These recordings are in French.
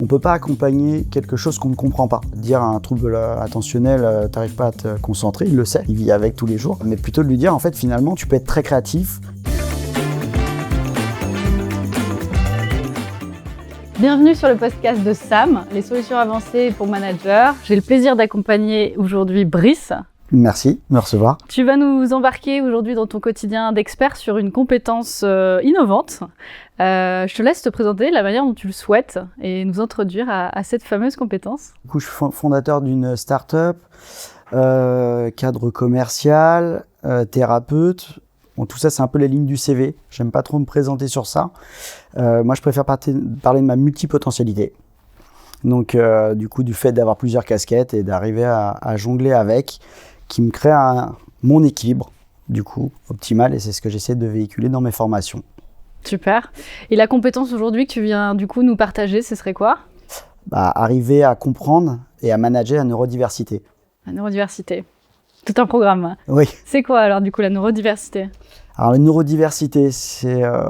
On ne peut pas accompagner quelque chose qu'on ne comprend pas. Dire à un trouble attentionnel, t'arrives pas à te concentrer, il le sait, il vit avec tous les jours. Mais plutôt de lui dire, en fait, finalement, tu peux être très créatif. Bienvenue sur le podcast de Sam, les solutions avancées pour managers. J'ai le plaisir d'accompagner aujourd'hui Brice. Merci de me recevoir. Tu vas nous embarquer aujourd'hui dans ton quotidien d'expert sur une compétence innovante. Je te laisse te présenter de la manière dont tu le souhaites et nous introduire à cette fameuse compétence. Du coup, je suis fondateur d'une start-up, cadre commercial, thérapeute. Bon, tout ça, c'est un peu les lignes du CV. J'aime pas trop me présenter sur ça. Moi, je préfère parler de ma multipotentialité. Donc, du coup, du fait d'avoir plusieurs casquettes et d'arriver à jongler avec, qui me crée mon équilibre, du coup, optimal. Et c'est ce que j'essaie de véhiculer dans mes formations. Super. Et la compétence aujourd'hui que tu viens du coup nous partager, ce serait quoi ? Arriver à comprendre et à manager la neurodiversité. La neurodiversité. Tout un programme. Oui. C'est quoi alors du coup la neurodiversité ? Alors la neurodiversité,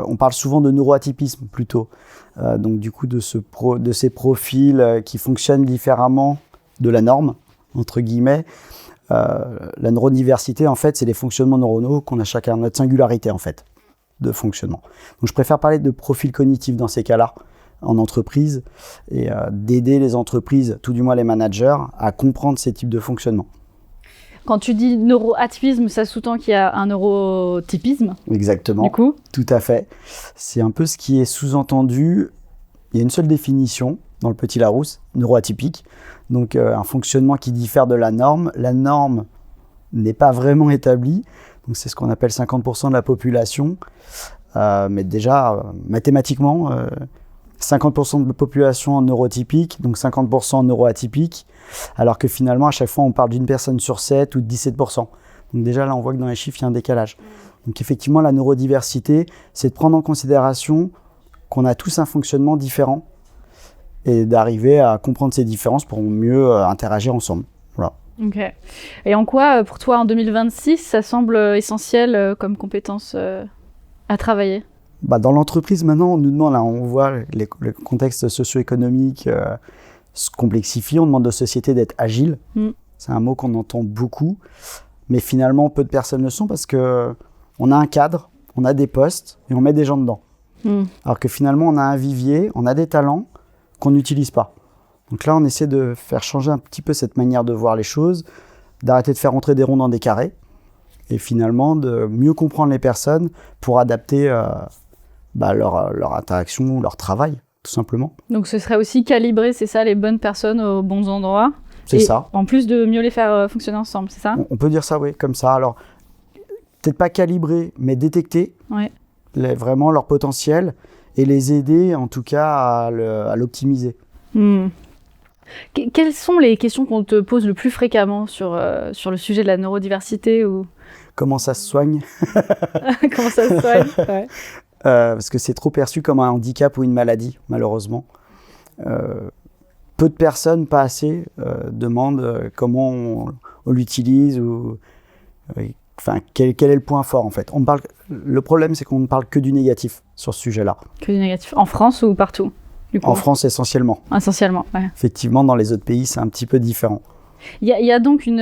on parle souvent de neuroatypisme plutôt. Donc du coup de ces profils qui fonctionnent différemment de la norme, entre guillemets. La neurodiversité, en fait, c'est les fonctionnements neuronaux qu'on a chacun, notre singularité, en fait, de fonctionnement. Donc, je préfère parler de profil cognitif dans ces cas-là, en entreprise, et d'aider les entreprises, tout du moins les managers, à comprendre ces types de fonctionnement. Quand tu dis neuroatypisme, ça sous-tend qu'il y a un neurotypisme. Exactement. Du coup ? Tout à fait. C'est un peu ce qui est sous-entendu. Il y a une seule définition dans le Petit Larousse, neuroatypique. Donc, un fonctionnement qui diffère de la norme. La norme n'est pas vraiment établie. Donc, c'est ce qu'on appelle 50% de la population. Mais déjà, mathématiquement, 50% de la population neurotypique, donc 50% neuroatypique. Alors que finalement, à chaque fois, on parle d'une personne sur 7 ou de 17%. Donc déjà, là, on voit que dans les chiffres, il y a un décalage. Donc effectivement, la neurodiversité, c'est de prendre en considération qu'on a tous un fonctionnement différent et d'arriver à comprendre ces différences pour mieux interagir ensemble. Voilà. Ok. Et en quoi, pour toi, en 2026, ça semble essentiel comme compétence à travailler ? Dans l'entreprise, maintenant, on nous demande, là, on voit le contexte socio-économique se complexifie, on demande aux sociétés d'être agiles. C'est un mot qu'on entend beaucoup, mais finalement, peu de personnes le sont parce qu'on a un cadre, on a des postes et on met des gens dedans. Alors que finalement, on a un vivier, on a des talents qu'on n'utilise pas. Donc là, on essaie de faire changer un petit peu cette manière de voir les choses, d'arrêter de faire rentrer des ronds dans des carrés et finalement de mieux comprendre les personnes pour adapter leur interaction, leur travail, tout simplement. Donc ce serait aussi calibrer, c'est ça, les bonnes personnes aux bons endroits. C'est ça. En plus de mieux les faire fonctionner ensemble, c'est ça ? On peut dire ça, oui, comme ça. Alors, peut-être pas calibrer, mais détecter vraiment leur potentiel et les aider, en tout cas, à l'optimiser. Quelles sont les questions qu'on te pose le plus fréquemment sur le sujet de la neurodiversité ou... Comment ça se soigne ? Comment ça se soigne ? Ouais. Parce que c'est trop perçu comme un handicap ou une maladie, malheureusement. Peu de personnes, pas assez, demandent comment on l'utilise ou quel est le point fort en fait. Le problème, c'est qu'on ne parle que du négatif sur ce sujet-là. Que du négatif. En France ou partout du coup ? En France essentiellement. Essentiellement, ouais. Effectivement, dans les autres pays, c'est un petit peu différent. Il y a donc une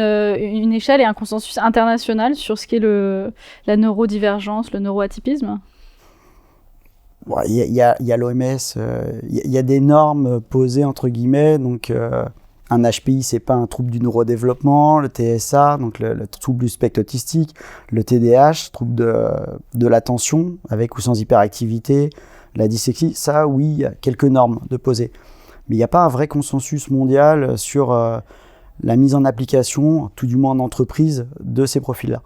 échelle et un consensus international sur ce qu'est la neurodivergence, le neuroatypisme ? Il y a l'OMS, il y a des normes posées entre guillemets, donc un HPI c'est pas un trouble du neurodéveloppement, le TSA, donc le trouble du spectre autistique, le TDAH, trouble de l'attention avec ou sans hyperactivité, la dyslexie, ça oui, il y a quelques normes de posées. Mais il n'y a pas un vrai consensus mondial sur la mise en application, tout du moins en entreprise, de ces profils-là.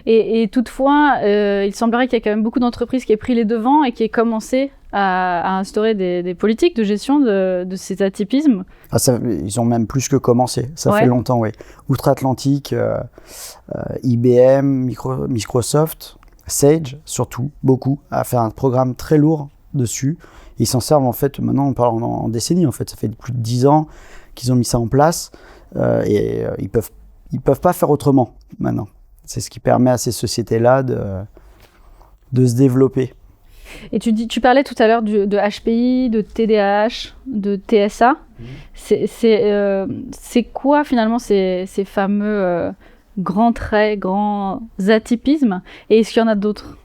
Et toutefois, il semblerait qu'il y a quand même beaucoup d'entreprises qui aient pris les devants et qui aient commencé à instaurer des politiques de gestion de ces atypismes. Ils ont même plus que commencé, ça fait longtemps, oui. Outre-Atlantique, IBM, Microsoft, Sage, surtout, beaucoup, a fait un programme très lourd dessus. Ils s'en servent en fait, maintenant on parle en décennies, en fait, ça fait plus de 10 ans qu'ils ont mis ça en place et ils peuvent pas faire autrement maintenant. C'est ce qui permet à ces sociétés-là de se développer. Et tu parlais tout à l'heure de HPI, de TDAH, de TSA. C'est quoi finalement ces fameux grands traits, grands atypismes? Et est-ce qu'il y en a d'autres?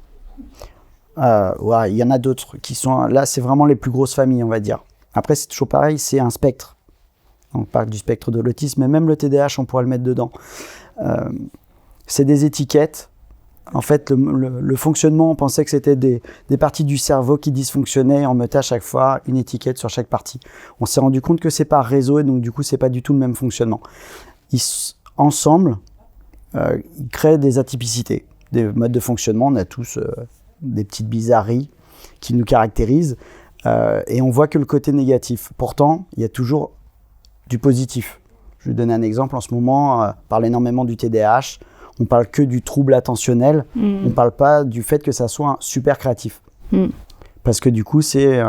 Ouais, il y en a d'autres qui sont là, c'est vraiment les plus grosses familles, on va dire. Après, c'est toujours pareil, c'est un spectre. On parle du spectre de l'autisme, mais même le TDAH, on pourrait le mettre dedans. C'est des étiquettes. En fait, le fonctionnement, on pensait que c'était des parties du cerveau qui dysfonctionnaient. On mettait à chaque fois une étiquette sur chaque partie. On s'est rendu compte que c'est par réseau et donc du coup, c'est pas du tout le même fonctionnement. Ensemble, ils créent des atypicités, des modes de fonctionnement. On a tous des petites bizarreries qui nous caractérisent et on voit que le côté négatif. Pourtant, il y a toujours du positif. Je vais donner un exemple. En ce moment, on parle énormément du TDAH. On parle que du trouble attentionnel. On ne parle pas du fait que ça soit un super créatif. Parce que du coup, c'est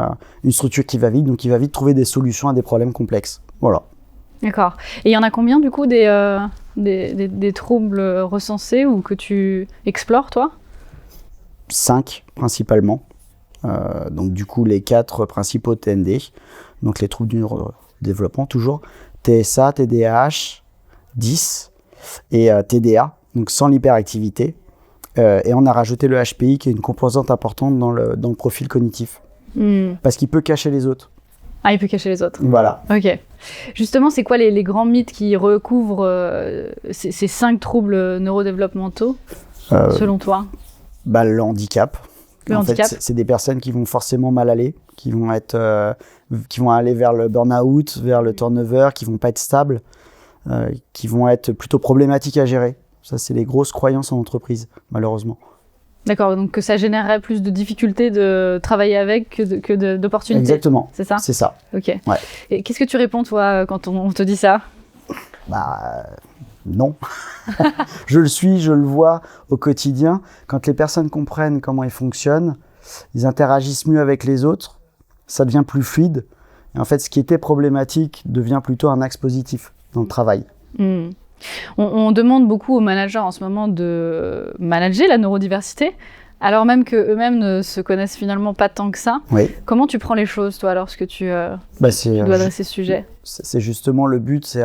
une structure qui va vite, donc il va vite trouver des solutions à des problèmes complexes. Voilà. D'accord. Et il y en a combien du coup des troubles recensés ou que tu explores, toi? 5 principalement. Donc du coup, les 4 principaux TND. Donc les troubles du neurodéveloppement, toujours. TSA, TDAH, 10 et TDA. Donc sans l'hyperactivité. Et on a rajouté le HPI qui est une composante importante dans le profil cognitif. Parce qu'il peut cacher les autres. Ah, il peut cacher les autres. Voilà. Ok. Justement, c'est quoi les grands mythes qui recouvrent ces 5 troubles neurodéveloppementaux, selon toi? Le handicap. Le handicap. Fait, c'est des personnes qui vont forcément mal aller, qui vont aller vers le burn-out, vers le turnover, qui vont pas être stables, qui vont être plutôt problématiques à gérer. Ça, c'est les grosses croyances en entreprise, malheureusement. D'accord, donc que ça générerait plus de difficultés de travailler avec que d'opportunités. Exactement. C'est ça? C'est ça. Ok. Ouais. Et qu'est-ce que tu réponds, toi, quand on te dit ça? Non. Je le vois au quotidien. Quand les personnes comprennent comment ils fonctionnent, ils interagissent mieux avec les autres, ça devient plus fluide. Et en fait, ce qui était problématique devient plutôt un axe positif dans le travail. On demande beaucoup aux managers en ce moment de manager la neurodiversité, alors même qu'eux-mêmes ne se connaissent finalement pas tant que ça. Oui. Comment tu prends les choses, toi, lorsque tu dois adresser ce sujet? C'est justement le but,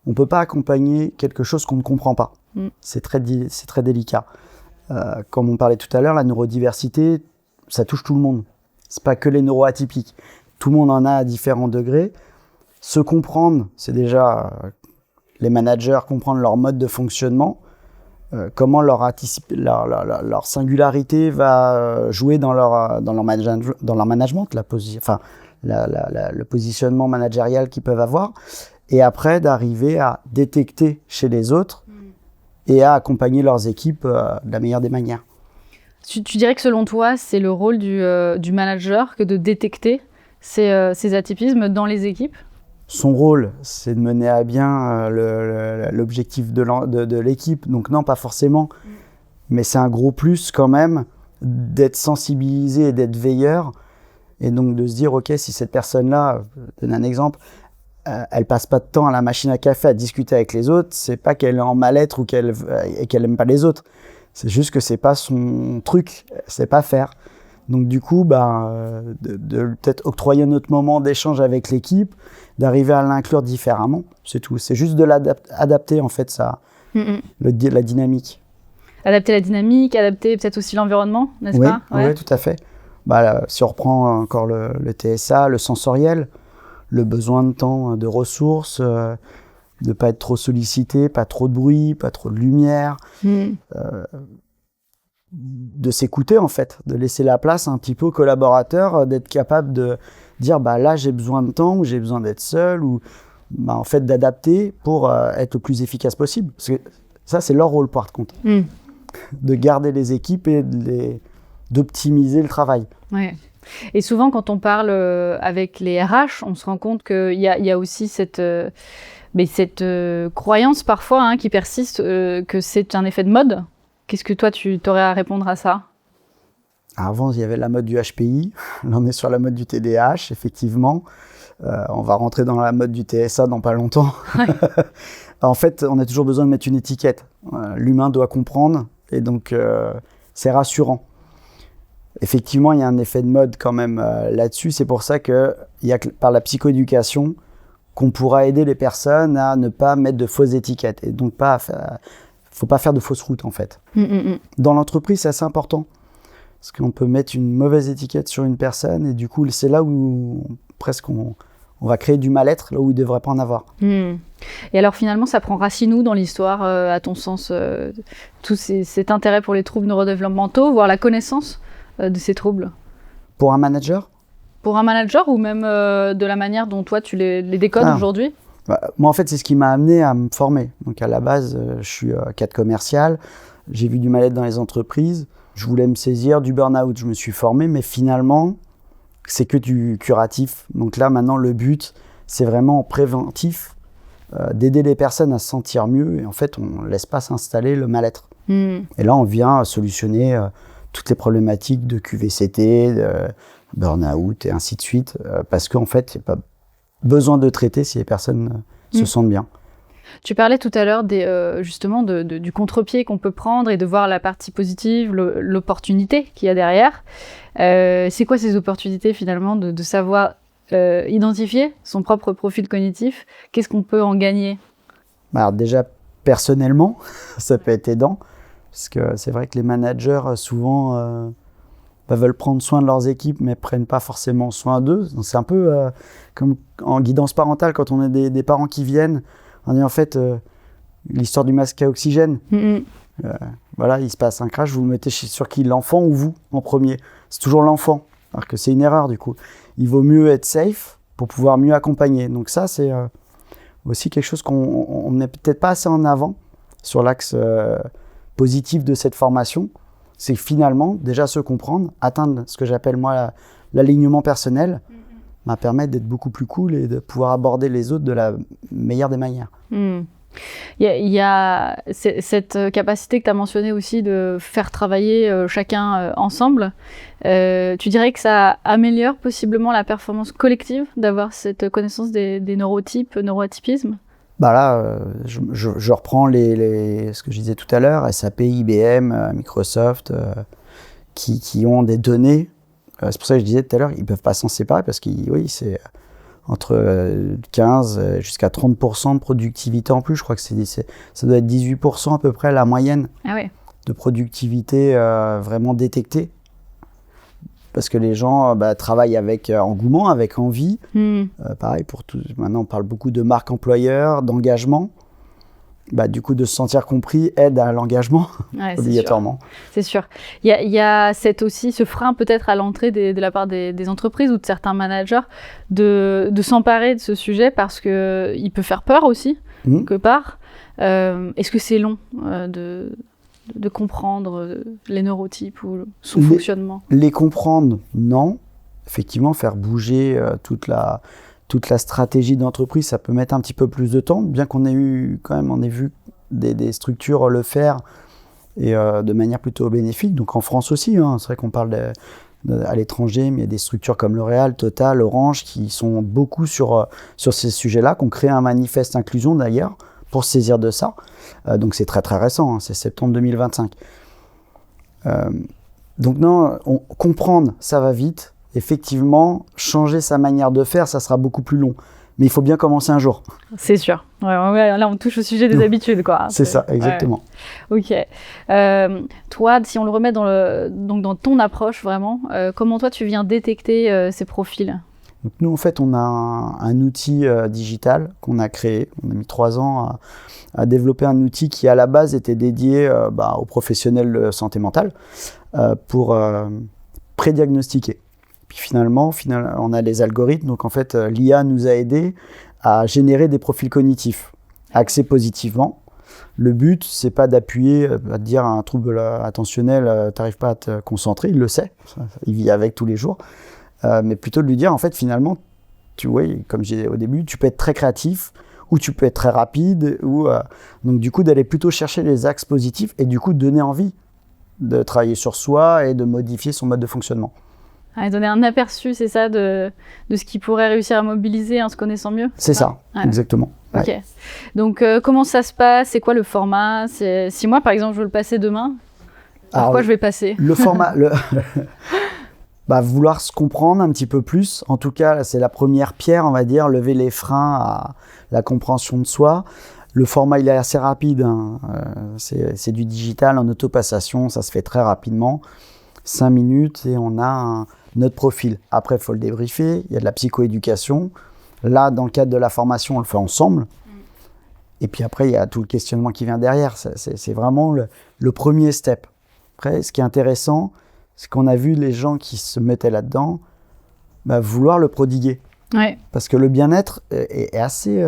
on ne peut pas accompagner quelque chose qu'on ne comprend pas. C'est très délicat. Comme on parlait tout à l'heure, la neurodiversité, ça touche tout le monde. Ce n'est pas que les neuroatypiques. Tout le monde en a à différents degrés. Se comprendre, c'est déjà les managers comprendre leur mode de fonctionnement, comment leur singularité va jouer dans leur management, le positionnement managérial qu'ils peuvent avoir, et après d'arriver à détecter chez les autres et à accompagner leurs équipes de la meilleure des manières. Tu dirais que selon toi, c'est le rôle du manager que de détecter ces atypismes dans les équipes? Son rôle, c'est de mener à bien l'objectif de l'équipe. Donc non, pas forcément. Mais c'est un gros plus quand même d'être sensibilisé et d'être veilleur. Et donc de se dire, OK, si cette personne-là, je donne un exemple, elle passe pas de temps à la machine à café à discuter avec les autres, c'est pas qu'elle est en mal-être ou qu'elle aime pas les autres. C'est juste que c'est pas son truc, c'est pas faire. Donc du coup, de peut-être octroyer un autre moment d'échange avec l'équipe, d'arriver à l'inclure différemment, c'est tout. C'est juste de l'adapter en fait la dynamique. Adapter la dynamique, adapter peut-être aussi l'environnement, n'est-ce pas? Oui, tout à fait. Si on reprend encore le TSA, le sensoriel, le besoin de temps, de ressources, de ne pas être trop sollicité, pas trop de bruit, pas trop de lumière. De s'écouter en fait, de laisser la place un petit peu aux collaborateurs, d'être capable de dire là j'ai besoin de temps ou j'ai besoin d'être seul ou en fait d'adapter pour être le plus efficace possible. Parce que ça c'est leur rôle par contre, de garder les équipes et d'optimiser le travail. Ouais. Et souvent quand on parle avec les RH, on se rend compte qu'il y a aussi cette croyance parfois qui persiste que c'est un effet de mode. Qu'est-ce que toi, tu aurais à répondre à ça? Avant, il y avait la mode du HPI. Là, on est sur la mode du TDAH, effectivement. On va rentrer dans la mode du TSA dans pas longtemps. Ouais. En fait, on a toujours besoin de mettre une étiquette. L'humain doit comprendre et donc c'est rassurant. Effectivement, il y a un effet de mode quand même là-dessus. C'est pour ça qu'il y a par la psychoéducation qu'on pourra aider les personnes à ne pas mettre de fausses étiquettes. Et donc, faut pas faire de fausses routes, en fait. Dans l'entreprise, c'est assez important. Parce qu'on peut mettre une mauvaise étiquette sur une personne et du coup, c'est là où presque on va créer du mal-être, là où il ne devrait pas en avoir. Et alors finalement, ça prend racine où dans l'histoire, à ton sens, tout cet intérêt pour les troubles neurodéveloppementaux, voire la connaissance de ces troubles? Pour un manager? Pour un manager ou même de la manière dont toi, tu les décodes aujourd'hui? Moi, en fait, c'est ce qui m'a amené à me former. Donc, à la base, je suis cadre commercial. J'ai vu du mal-être dans les entreprises. Je voulais me saisir du burn-out. Je me suis formé, mais finalement, c'est que du curatif. Donc là, maintenant, le but, c'est vraiment préventif, d'aider les personnes à se sentir mieux. Et en fait, on ne laisse pas s'installer le mal-être. Et là, on vient solutionner toutes les problématiques de QVCT, de burn-out et ainsi de suite. Parce qu'en fait, il n'y a pas besoin de traiter si les personnes se sentent bien. Tu parlais tout à l'heure justement du contre-pied qu'on peut prendre et de voir la partie positive, l'opportunité qu'il y a derrière. C'est quoi ces opportunités finalement de savoir identifier son propre profil cognitif? Qu'est-ce qu'on peut en gagner? Alors déjà, personnellement, ça peut être aidant. Parce que c'est vrai que les managers, souvent, veulent prendre soin de leurs équipes, mais ne prennent pas forcément soin d'eux. Donc, c'est un peu comme en guidance parentale, quand on a des parents qui viennent. On dit en fait, l'histoire du masque à oxygène. Voilà, il se passe un crash, vous le mettez sur qui? L'enfant ou vous en premier? C'est toujours l'enfant, alors que c'est une erreur du coup. Il vaut mieux être safe pour pouvoir mieux accompagner. Donc ça, c'est aussi quelque chose qu'on ne met peut-être pas assez en avant sur l'axe positif de cette formation. C'est finalement déjà se comprendre, atteindre ce que j'appelle moi l'alignement personnel, permettre d'être beaucoup plus cool et de pouvoir aborder les autres de la meilleure des manières. Il y a cette capacité que tu as mentionnée aussi de faire travailler chacun ensemble. Tu dirais que ça améliore possiblement la performance collective d'avoir cette connaissance des neurotypes, neuroatypismes? Là, je reprends ce que je disais tout à l'heure, SAP, IBM, Microsoft, qui ont des données. C'est pour ça que je disais tout à l'heure, ils ne peuvent pas s'en séparer parce que oui, c'est entre 15 jusqu'à 30% de productivité en plus. Je crois que ça doit être 18% à peu près la moyenne de productivité vraiment détectée. Parce que les gens travaillent avec engouement, avec envie. Pareil, pour tout. Maintenant, on parle beaucoup de marque employeur, d'engagement. Du coup, de se sentir compris aide à l'engagement, obligatoirement. C'est sûr. Il y a aussi ce frein peut-être à l'entrée de la part des entreprises ou de certains managers de s'emparer de ce sujet parce qu'il peut faire peur aussi, quelque part. Est-ce que c'est long de comprendre les neurotypes ou son fonctionnement? Les comprendre, non. Effectivement, faire bouger toute la stratégie d'entreprise, ça peut mettre un petit peu plus de temps, bien qu'on ait vu des structures le faire et de manière plutôt bénéfique. Donc en France aussi, c'est vrai qu'on parle à l'étranger, mais il y a des structures comme L'Oréal, Total, Orange qui sont beaucoup sur ces sujets-là, qui ont créé un manifeste inclusion d'ailleurs pour se saisir de ça. Donc c'est très très récent, c'est septembre 2025. Donc non, comprendre, ça va vite. Effectivement, changer sa manière de faire, ça sera beaucoup plus long. Mais il faut bien commencer un jour. C'est sûr. Là, on touche au sujet des habitudes, quoi. C'est ça, exactement. Ok. Toi, si on le remet dans ton approche, vraiment, comment toi, tu viens détecter ces profils? Donc, nous, en fait, on a un outil digital qu'on a créé. On a mis 3 ans à développer un outil qui, à la base, était dédié aux professionnels de santé mentale pour prédiagnostiquer. Puis finalement, on a les algorithmes. Donc en fait, l'IA nous a aidés à générer des profils cognitifs axés positivement. Le but, c'est pas d'appuyer, à te dire un trouble attentionnel, t'arrives pas à te concentrer, il le sait, il vit avec tous les jours. Mais plutôt de lui dire, en fait, finalement, tu vois, comme j'ai dit au début, tu peux être très créatif ou tu peux être très rapide. Donc du coup, d'aller plutôt chercher les axes positifs et du coup, donner envie de travailler sur soi et de modifier son mode de fonctionnement. Donner un aperçu, c'est ça, de ce qu'il pourrait réussir à mobiliser en se connaissant mieux? C'est ça, exactement. Ok. Donc, comment ça se passe? C'est quoi le format? Si moi, par exemple, je veux le passer demain, par quoi je vais passer? Le format, vouloir se comprendre un petit peu plus. En tout cas, c'est la première pierre, on va dire, lever les freins à la compréhension de soi. Le format, il est assez rapide. Hein. C'est du digital en autopassation, ça se fait très rapidement. 5 minutes et on a notre profil. Après, il faut le débriefer. Il y a de la psychoéducation. Là, dans le cadre de la formation, on le fait ensemble. Et puis après, il y a tout le questionnement qui vient derrière. C'est vraiment le premier step. Après, ce qui est intéressant, c'est qu'on a vu les gens qui se mettaient là-dedans vouloir le prodiguer. Ouais. Parce que le bien-être est assez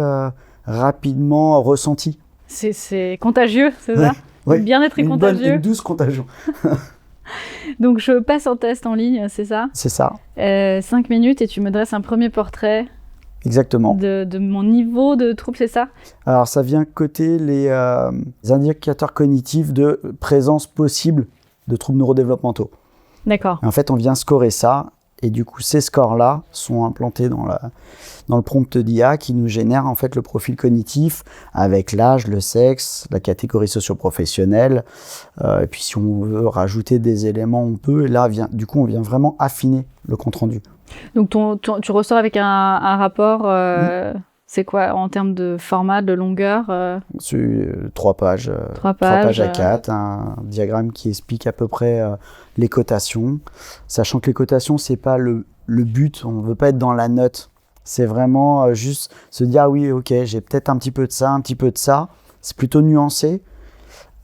rapidement ressenti. C'est contagieux, c'est ça? Ouais. Le bien-être est contagieux. Une douce contagion. Donc, je passe en test en ligne, c'est ça? C'est ça. 5 minutes et tu me dresses un premier portrait. Exactement. De mon niveau de trouble, c'est ça? Alors, ça vient coter les indicateurs cognitifs de présence possible de troubles neurodéveloppementaux. D'accord. En fait, on vient scorer ça. Et du coup, ces scores-là sont implantés dans le prompt d'IA qui nous génère en fait le profil cognitif avec l'âge, le sexe, la catégorie socio-professionnelle. Et puis, si on veut rajouter des éléments, on peut. Et là, du coup, on vient vraiment affiner le compte-rendu. Donc, tu ressors avec un rapport, c'est quoi en termes de format, de longueur? C'est 3 pages. 3 pages à 4, un diagramme qui explique à peu près les cotations. Sachant que les cotations, c'est pas le but, on ne veut pas être dans la note. C'est vraiment juste se dire, ah oui, ok, j'ai peut-être un petit peu de ça, un petit peu de ça. C'est plutôt nuancé,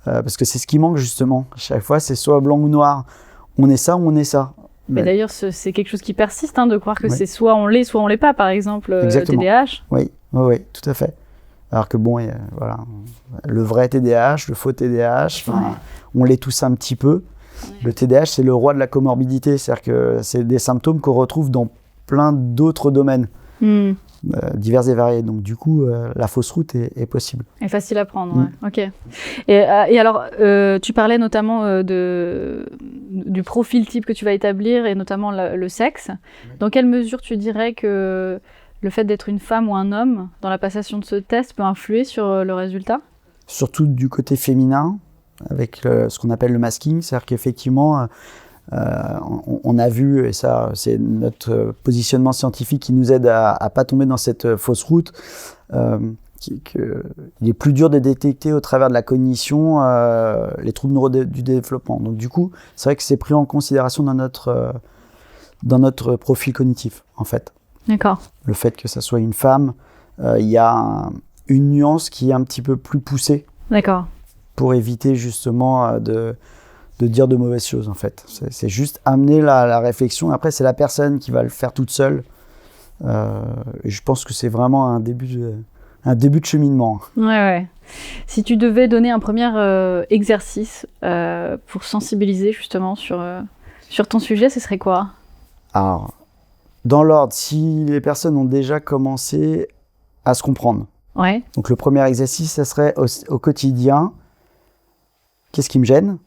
parce que c'est ce qui manque justement. À chaque fois, c'est soit blanc ou noir. On est ça ou on est ça. Mais d'ailleurs, c'est quelque chose qui persiste, de croire que c'est soit on l'est pas, par exemple, le TDAH. Oui, tout à fait. Alors que bon, voilà, le vrai TDAH, le faux TDAH, on l'est tous un petit peu. Ouais. Le TDAH, c'est le roi de la comorbidité, c'est-à-dire que c'est des symptômes qu'on retrouve dans plein d'autres domaines, divers et variés. Donc du coup, la fausse route est possible. Et facile à prendre, ouais. Ok. Et alors, tu parlais notamment du profil type que tu vas établir, et notamment le sexe. Oui. Dans quelle mesure tu dirais que le fait d'être une femme ou un homme dans la passation de ce test peut influer sur le résultat? Surtout du côté féminin, avec ce qu'on appelle le masking, c'est-à-dire qu'effectivement, on a vu, et ça c'est notre positionnement scientifique qui nous aide à ne pas tomber dans cette fausse route, il est plus dur de détecter au travers de la cognition les troubles du développement. Donc du coup, c'est vrai que c'est pris en considération dans notre profil cognitif, en fait. D'accord. Le fait que ça soit une femme, il y a une nuance qui est un petit peu plus poussée. D'accord. Pour éviter justement de dire de mauvaises choses, en fait. C'est juste amener la réflexion. Après, c'est la personne qui va le faire toute seule. Et je pense que c'est vraiment un début de cheminement. Ouais. Si tu devais donner un premier exercice pour sensibiliser justement sur ton sujet, ce serait quoi? Alors, dans l'ordre, si les personnes ont déjà commencé à se comprendre. Ouais. Donc le premier exercice, ça serait au quotidien, qu'est-ce qui me gêne?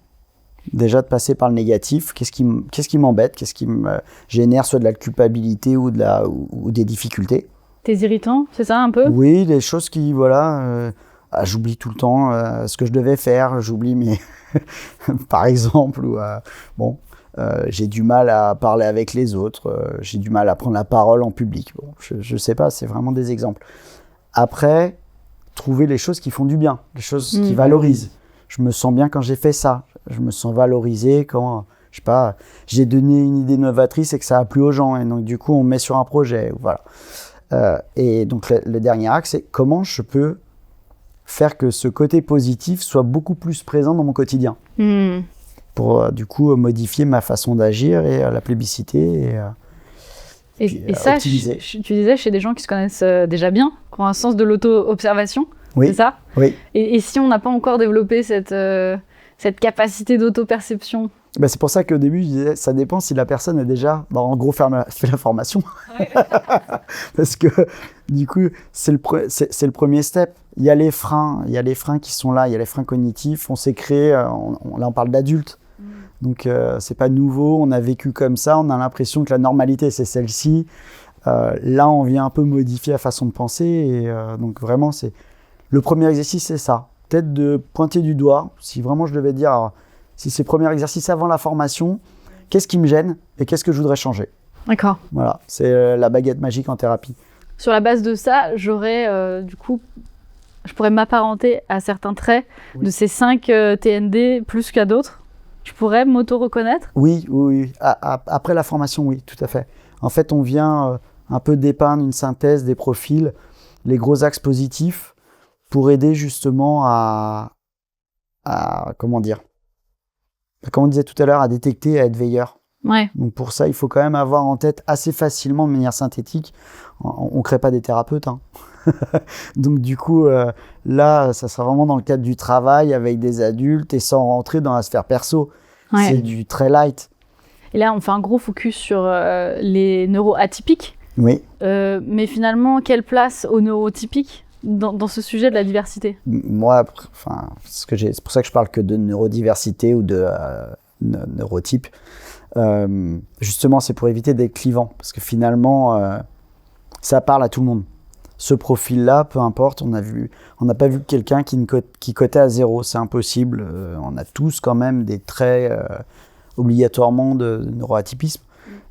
Déjà de passer par le négatif, qu'est-ce qui m'embête, qu'est-ce qui me génère soit de la culpabilité ou des difficultés. Tes irritants, c'est ça un peu? Oui, des choses qui, j'oublie tout le temps ce que je devais faire, j'oublie par exemple, j'ai du mal à parler avec les autres, j'ai du mal à prendre la parole en public. Bon, je sais pas, c'est vraiment des exemples. Après, trouver les choses qui font du bien, les choses qui valorisent. Je me sens bien quand j'ai fait ça. Je me sens valorisé quand, je sais pas, j'ai donné une idée novatrice et que ça a plu aux gens. Et donc, du coup, on me met sur un projet. Voilà. Et donc, le dernier axe, c'est comment je peux faire que ce côté positif soit beaucoup plus présent dans mon quotidien. Pour, du coup, modifier ma façon d'agir et la plébisciter et ça, optimiser. Tu disais, chez des gens qui se connaissent déjà bien, qui ont un sens de l'auto-observation, oui. C'est ça? Oui. Et si on n'a pas encore développé cette capacité d'auto-perception? C'est pour ça qu'au début, je disais, ça dépend si la personne a déjà, en gros, fait la formation. Ouais. Parce que, du coup, c'est le premier step. Il y a les freins qui sont là, il y a les freins cognitifs. On s'est créé, là on parle d'adultes. Donc, c'est pas nouveau, on a vécu comme ça, on a l'impression que la normalité, c'est celle-ci. Là, on vient un peu modifier la façon de penser. Et donc, vraiment, le premier exercice, c'est ça. Peut-être de pointer du doigt, si vraiment je devais dire, si c'est le premier exercice avant la formation, qu'est-ce qui me gêne et qu'est-ce que je voudrais changer. D'accord. Voilà, c'est la baguette magique en thérapie. Sur la base de ça, j'aurais du coup, je pourrais m'apparenter à certains traits de ces 5 TND plus qu'à d'autres. Je pourrais m'auto-reconnaître? Oui. Après la formation, oui, tout à fait. En fait, on vient un peu dépeindre une synthèse des profils, les gros axes positifs, pour aider justement à comment dire, comme on disait tout à l'heure, à détecter, à être veilleur. Ouais. Donc pour ça, il faut quand même avoir en tête assez facilement, de manière synthétique, on ne crée pas des thérapeutes. Hein. Donc du coup, là, ça sera vraiment dans le cadre du travail avec des adultes et sans rentrer dans la sphère perso. Ouais. C'est du très light. Et là, on fait un gros focus sur les neuroatypiques. Oui. Mais finalement, quelle place aux neurotypiques dans ce sujet de la diversité? Moi, c'est pour ça que je parle que de neurodiversité ou de neurotype. Justement, c'est pour éviter d'être clivant, parce que finalement, ça parle à tout le monde. Ce profil-là, peu importe, on n'a pas vu quelqu'un qui cotait à 0, c'est impossible. On a tous quand même des traits obligatoirement de neuroatypisme,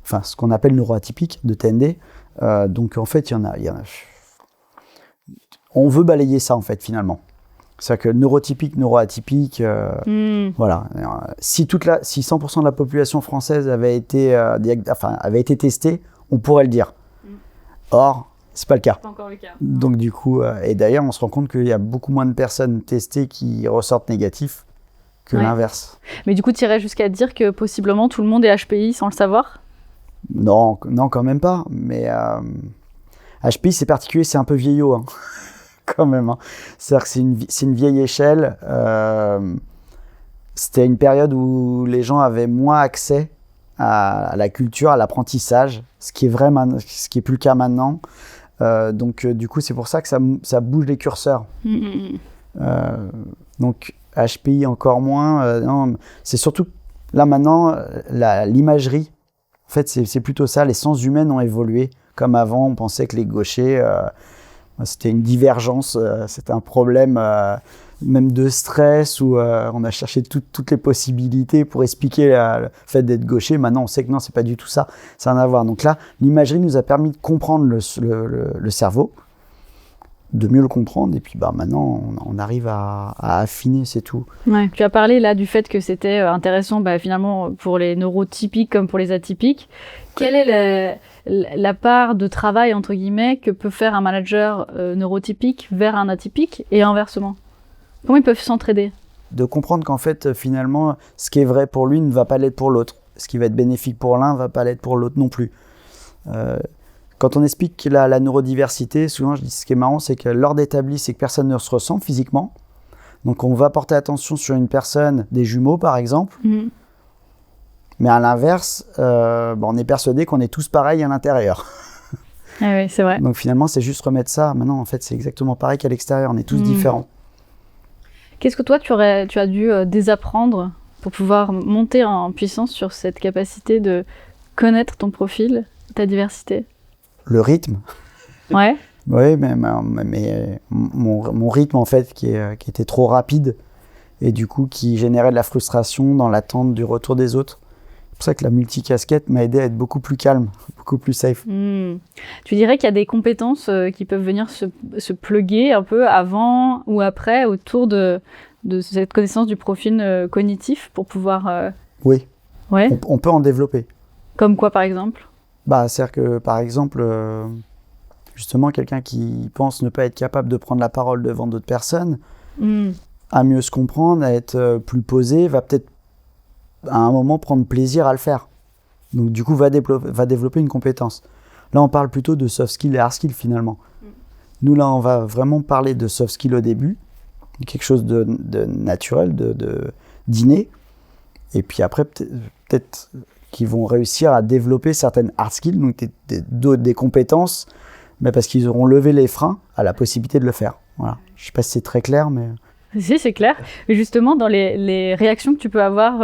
enfin ce qu'on appelle neuroatypique, de TND. Donc en fait, il y en a. On veut balayer ça en fait finalement. C'est-à-dire que neurotypique, neuroatypique, voilà. Si 100% de la population française avait été testée, on pourrait le dire. Or, c'est pas le cas. Pas encore le cas. Donc du coup, et d'ailleurs, on se rend compte qu'il y a beaucoup moins de personnes testées qui ressortent négatifs que l'inverse. Mais du coup, tu irais jusqu'à dire que possiblement tout le monde est HPI sans le savoir? Non, quand même pas. Mais HPI, c'est particulier, c'est un peu vieillot. Hein. Quand même. Hein. C'est-à-dire que c'est une vieille échelle. C'était une période où les gens avaient moins accès à la culture, à l'apprentissage, ce qui est plus le cas maintenant. Donc du coup, c'est pour ça que ça bouge les curseurs. Donc HPI encore moins. Non, c'est surtout là maintenant l'imagerie. En fait, c'est plutôt ça. Les sens humains ont évolué. Comme avant, on pensait que les gauchers, c'était une divergence, c'était un problème même de stress où on a cherché toutes les possibilités pour expliquer le fait d'être gaucher. Maintenant, on sait que non, c'est pas du tout ça. Ça n'a rien à voir. Donc là, l'imagerie nous a permis de comprendre le cerveau, de mieux le comprendre. Et puis maintenant, on arrive à affiner, c'est tout. Ouais. Tu as parlé là du fait que c'était intéressant finalement pour les neurotypiques comme pour les atypiques. Quelle est la part de travail, entre guillemets, que peut faire un manager neurotypique vers un atypique et inversement? Comment ils peuvent s'entraider? De comprendre qu'en fait, finalement, ce qui est vrai pour lui ne va pas l'être pour l'autre. Ce qui va être bénéfique pour l'un ne va pas l'être pour l'autre non plus. Quand on explique la neurodiversité, souvent je dis ce qui est marrant, c'est que l'ordre établi, c'est que personne ne se ressemble physiquement. Donc on va porter attention sur une personne, des jumeaux par exemple. Mais à l'inverse, on est persuadé qu'on est tous pareils à l'intérieur. Ah oui, c'est vrai. Donc finalement, c'est juste remettre ça. Maintenant, en fait, c'est exactement pareil qu'à l'extérieur. On est tous différents. Qu'est-ce que toi, tu as dû désapprendre pour pouvoir monter en puissance sur cette capacité de connaître ton profil, ta diversité? Le rythme. Ouais. Oui, mais mon rythme, en fait, qui était trop rapide et du coup, qui générait de la frustration dans l'attente du retour des autres. C'est pour ça que la multicasquette m'a aidé à être beaucoup plus calme, beaucoup plus safe. Tu dirais qu'il y a des compétences qui peuvent venir se plugger un peu avant ou après autour de cette connaissance du profil cognitif pour pouvoir... Oui, ouais. On peut en développer. Comme quoi, par exemple? C'est-à-dire que, par exemple, justement, quelqu'un qui pense ne pas être capable de prendre la parole devant d'autres personnes, à mieux se comprendre, à être plus posé, va peut-être à un moment prendre plaisir à le faire. Donc du coup, va développer une compétence. Là, on parle plutôt de soft skill et hard skill finalement. Nous, là, on va vraiment parler de soft skill au début, quelque chose de naturel, d'inné. Et puis après, peut-être qu'ils vont réussir à développer certaines hard skills, donc des compétences, mais parce qu'ils auront levé les freins à la possibilité de le faire. Voilà. Je ne sais pas si c'est très clair, mais... Si, c'est clair. Mais justement, dans les réactions que tu peux avoir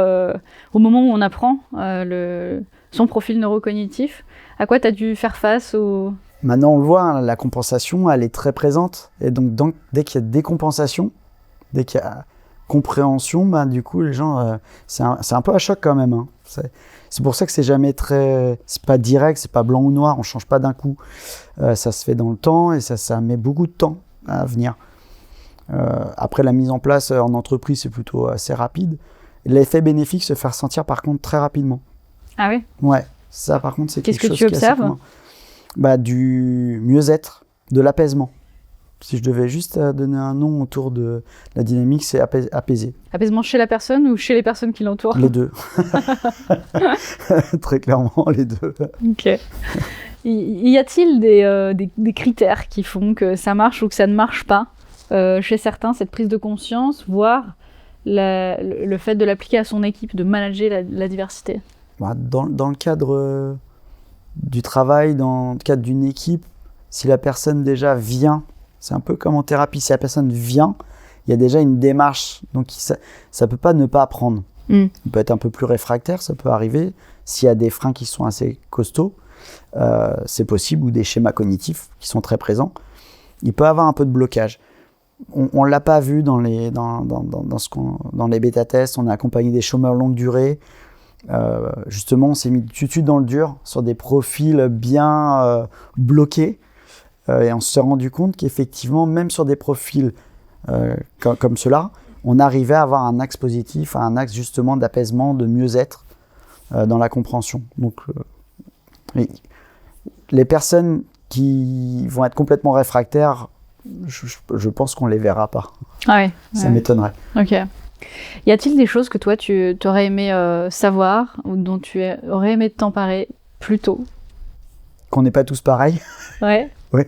au moment où on apprend son profil neurocognitif, à quoi tu as dû faire face Maintenant, on le voit, hein, la compensation, elle est très présente. Et donc, dès qu'il y a décompensation, dès qu'il y a compréhension, bah, du coup, les gens, c'est un peu à choc quand même. Hein. C'est pour ça que c'est jamais c'est pas direct, c'est pas blanc ou noir, on change pas d'un coup. Ça se fait dans le temps et ça met beaucoup de temps à venir. Après, la mise en place en entreprise, c'est plutôt assez rapide. L'effet bénéfique se fait ressentir par contre très rapidement. Ah oui? Ouais, ça par contre, c'est quelque chose tu observes? Du mieux-être, de l'apaisement. Si je devais juste donner un nom autour de la dynamique, c'est apaisé. Apaisement chez la personne ou chez les personnes qui l'entourent? Les deux. Très clairement, les deux. Ok. Y a-t-il des critères qui font que ça marche ou que ça ne marche pas chez certains, cette prise de conscience, voire le fait de l'appliquer à son équipe, de manager la diversité? Dans le cadre du travail, dans le cadre d'une équipe, si la personne déjà vient, c'est un peu comme en thérapie, si la personne vient, il y a déjà une démarche, donc ça ne peut pas ne pas apprendre. On peut être un peu plus réfractaire, ça peut arriver, s'il y a des freins qui sont assez costauds, c'est possible, ou des schémas cognitifs qui sont très présents. Il peut y avoir un peu de blocage. On ne l'a pas vu dans les bêta-tests, on a accompagné des chômeurs longue durée. Justement, on s'est mis tout de suite dans le dur sur des profils bien bloqués. Et on s'est rendu compte qu'effectivement, même sur des profils comme ceux-là, on arrivait à avoir un axe positif, un axe justement d'apaisement, de mieux-être dans la compréhension. Donc, les personnes qui vont être complètement réfractaires, je pense qu'on ne les verra pas. Ah ouais, ça m'étonnerait. Ok. Y a-t-il des choses que toi, tu aurais aimé savoir ou dont tu aurais aimé t'emparer plus tôt? Qu'on n'est pas tous pareils. Ouais. Oui,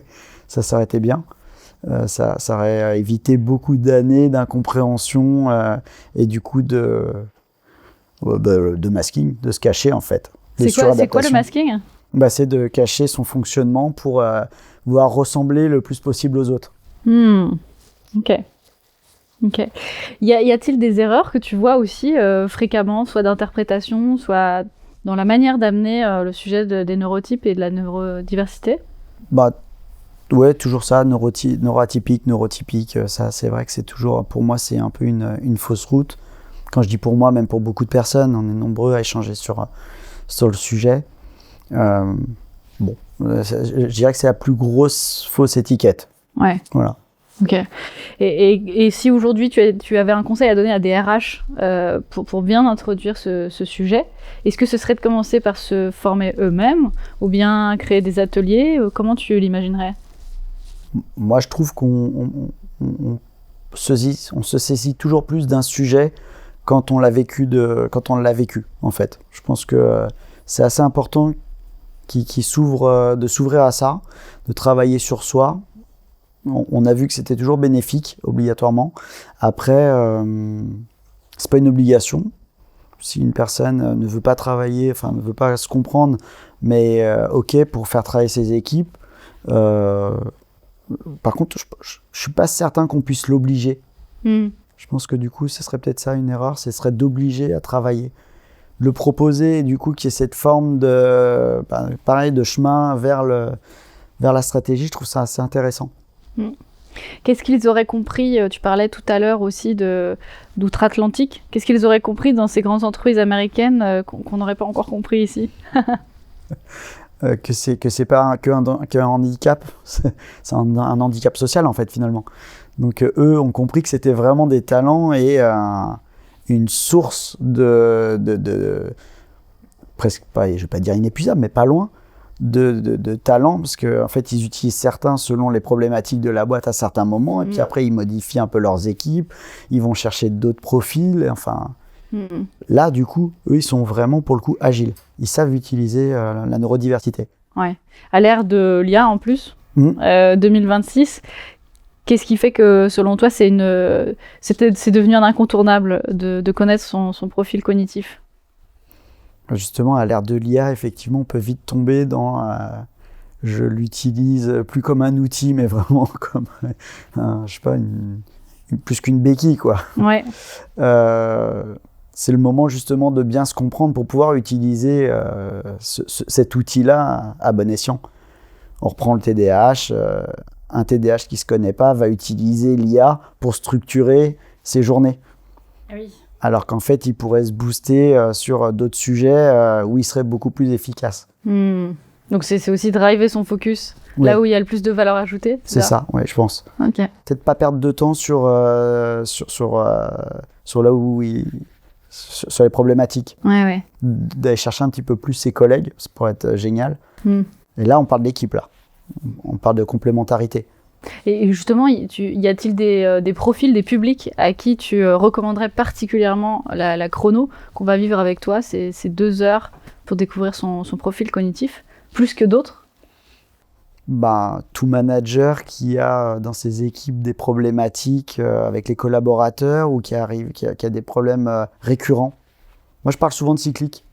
ça aurait été bien. Ça aurait évité beaucoup d'années d'incompréhension et du coup de masking, de se cacher en fait. C'est quoi le masking? C'est de cacher son fonctionnement pour pouvoir ressembler le plus possible aux autres. Ok. Y a-t-il des erreurs que tu vois aussi fréquemment, soit d'interprétation, soit dans la manière d'amener le sujet des neurotypes et de la neurodiversité? Ouais, toujours ça, neurotypique, ça c'est vrai que c'est toujours, pour moi c'est un peu une fausse route. Quand je dis pour moi, même pour beaucoup de personnes, on est nombreux à échanger sur le sujet. Je dirais que c'est la plus grosse fausse étiquette. Ouais. Voilà. Ok. Et si aujourd'hui tu avais un conseil à donner à des RH pour bien introduire ce sujet, est-ce que ce serait de commencer par se former eux-mêmes ou bien créer des ateliers? Comment tu l'imaginerais? Moi, je trouve qu'on se saisit toujours plus d'un sujet quand on l'a vécu, en fait. Je pense que c'est assez important de s'ouvrir à ça, de travailler sur soi. On a vu que c'était toujours bénéfique, obligatoirement. Après, c'est pas une obligation. Si une personne ne veut pas travailler, ne veut pas se comprendre, mais ok pour faire travailler ses équipes. Par contre, je suis pas certain qu'on puisse l'obliger. Je pense que du coup, ce serait peut-être ça une erreur, ce serait d'obliger à travailler. Le proposer, du coup, qu'il y ait cette forme de chemin vers la stratégie, je trouve ça assez intéressant. Qu'est-ce qu'ils auraient compris? Tu parlais tout à l'heure aussi d'outre-Atlantique. Qu'est-ce qu'ils auraient compris dans ces grandes entreprises américaines qu'on n'aurait pas encore compris ici? Que c'est pas qu'un handicap, c'est un handicap social en fait finalement. Donc eux ont compris que c'était vraiment des talents et une source de presque pas, je vais pas dire inépuisable, mais pas loin de talents, parce que en fait ils utilisent certains selon les problématiques de la boîte à certains moments, et puis après ils modifient un peu leurs équipes, ils vont chercher d'autres profils, là du coup eux ils sont vraiment pour le coup agiles, ils savent utiliser la neurodiversité. Ouais. À l'ère de l'IA en plus, 2026, qu'est-ce qui fait que selon toi c'est devenu un incontournable de connaître son profil cognitif? Justement, à l'ère de l'IA, effectivement, on peut vite tomber dans... je l'utilise plus comme un outil, mais vraiment comme, plus qu'une béquille, quoi. Ouais. C'est le moment, justement, de bien se comprendre pour pouvoir utiliser cet outil-là à bon escient. On reprend le TDAH. Un TDAH qui ne se connaît pas va utiliser l'IA pour structurer ses journées. Oui. Alors qu'en fait, il pourrait se booster sur d'autres sujets où il serait beaucoup plus efficace. Donc c'est aussi driver son focus là où il y a le plus de valeur ajoutée. C'est ça, ouais, je pense. Okay. Peut-être pas perdre de temps sur là où sur les problématiques. Ouais. D'aller chercher un petit peu plus ses collègues, ça pourrait être génial. Et là, on parle d'équipe, là. On parle de complémentarité. Et justement, y a-t-il des profils, des publics à qui tu recommanderais particulièrement la chrono qu'on va vivre avec toi, ces 2 heures pour découvrir son profil cognitif, plus que d'autres? Tout manager qui a dans ses équipes des problématiques avec les collaborateurs ou qui a des problèmes récurrents. Moi, je parle souvent de cyclique.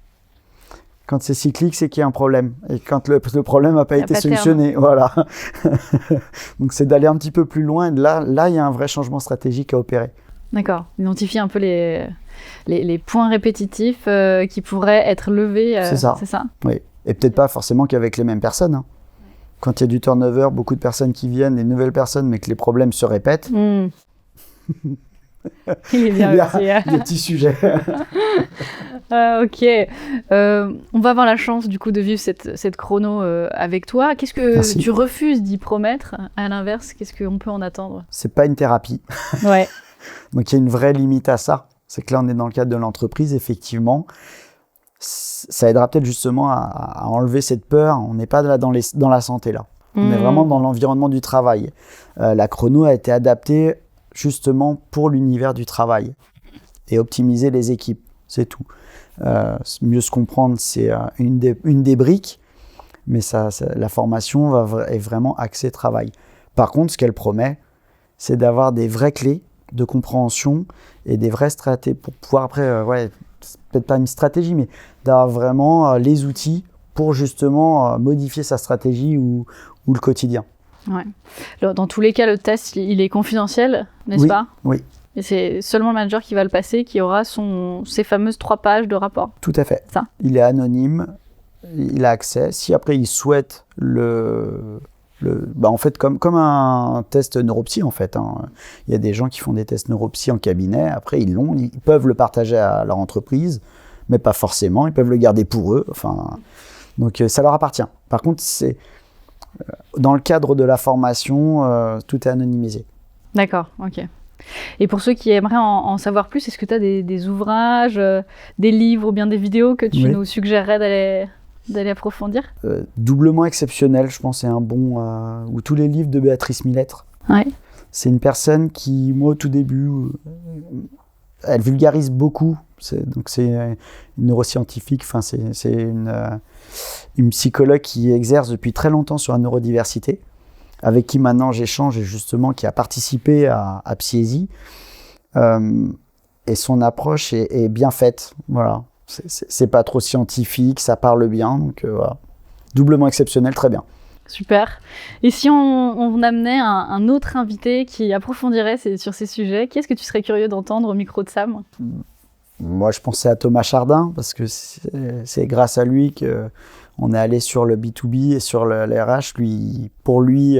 Quand c'est cyclique, c'est qu'il y a un problème. Et quand le problème n'a pas été solutionné. Voilà. Donc, c'est d'aller un petit peu plus loin. Et là, il y a un vrai changement stratégique à opérer. D'accord. Identifier un peu les points répétitifs qui pourraient être levés. C'est ça. Oui. Et peut-être pas forcément qu'avec les mêmes personnes. Hein. Quand il y a du turnover, beaucoup de personnes qui viennent, des nouvelles personnes, mais que les problèmes se répètent. Il est bien aussi. Il y a des petits sujets. Ok. On va avoir la chance du coup de vivre cette chrono avec toi. Qu'est-ce que tu refuses d'y promettre? À l'inverse, qu'est-ce qu'on peut en attendre? C'est pas une thérapie. Ouais. Donc il y a une vraie limite à ça. C'est que là, on est dans le cadre de l'entreprise, effectivement. Ça aidera peut-être justement à enlever cette peur. On n'est pas là dans la santé, là. On est vraiment dans l'environnement du travail. La chrono a été adaptée justement pour l'univers du travail et optimiser les équipes, c'est tout. Mieux se comprendre, c'est une des briques, mais la formation est vraiment axée travail. Par contre, ce qu'elle promet, c'est d'avoir des vraies clés de compréhension et des vraies stratégies pour pouvoir après, c'est peut-être pas une stratégie, mais d'avoir vraiment les outils pour justement modifier sa stratégie ou le quotidien. Ouais. Alors, dans tous les cas, le test, il est confidentiel, n'est-ce pas? Oui. Et c'est seulement le manager qui va le passer, qui aura ces fameuses 3 pages de rapport. Tout à fait. Ça. Il est anonyme, il a accès. Si après il souhaite en fait, comme un test neuropsy, en fait. Hein. Il y a des gens qui font des tests neuropsy en cabinet. Après, ils peuvent le partager à leur entreprise, mais pas forcément. Ils peuvent le garder pour eux. Enfin, donc, ça leur appartient. Par contre, dans le cadre de la formation, tout est anonymisé. D'accord, ok. Et pour ceux qui aimeraient en savoir plus, est-ce que tu as des ouvrages, des livres ou bien des vidéos que tu nous suggérerais d'aller approfondir? Doublement exceptionnel, je pense, c'est un bon... ou tous les livres de Béatrice Millettre. Ouais. C'est une personne qui, moi, au tout début, elle vulgarise beaucoup. C'est une neuroscientifique, enfin, c'est une psychologue qui exerce depuis très longtemps sur la neurodiversité, avec qui maintenant j'échange et justement qui a participé à Psyesi. Et son approche est bien faite. Voilà. C'est pas trop scientifique, ça parle bien. Donc voilà. Doublement exceptionnel, très bien. Super. Et si on amenait un autre invité qui approfondirait sur ces sujets, qui est-ce que tu serais curieux d'entendre au micro de Sam? Moi, je pensais à Thomas Chardin, parce que c'est grâce à lui qu'on est allé sur le B2B et sur le RH. Pour lui,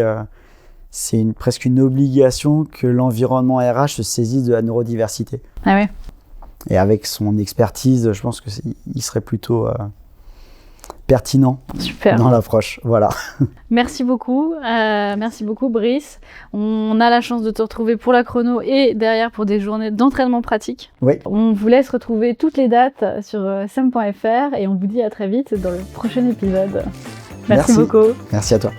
c'est presque une obligation que l'environnement RH se saisisse de la neurodiversité. Ah ouais. Et avec son expertise, je pense qu'il serait plutôt pertinent. Super. Dans l'approche. Voilà. Merci beaucoup Brice. On a la chance de te retrouver pour la chrono et derrière pour des journées d'entraînement pratique. Oui. On vous laisse retrouver toutes les dates sur sam.fr et on vous dit à très vite dans le prochain épisode. Merci beaucoup. Merci à toi.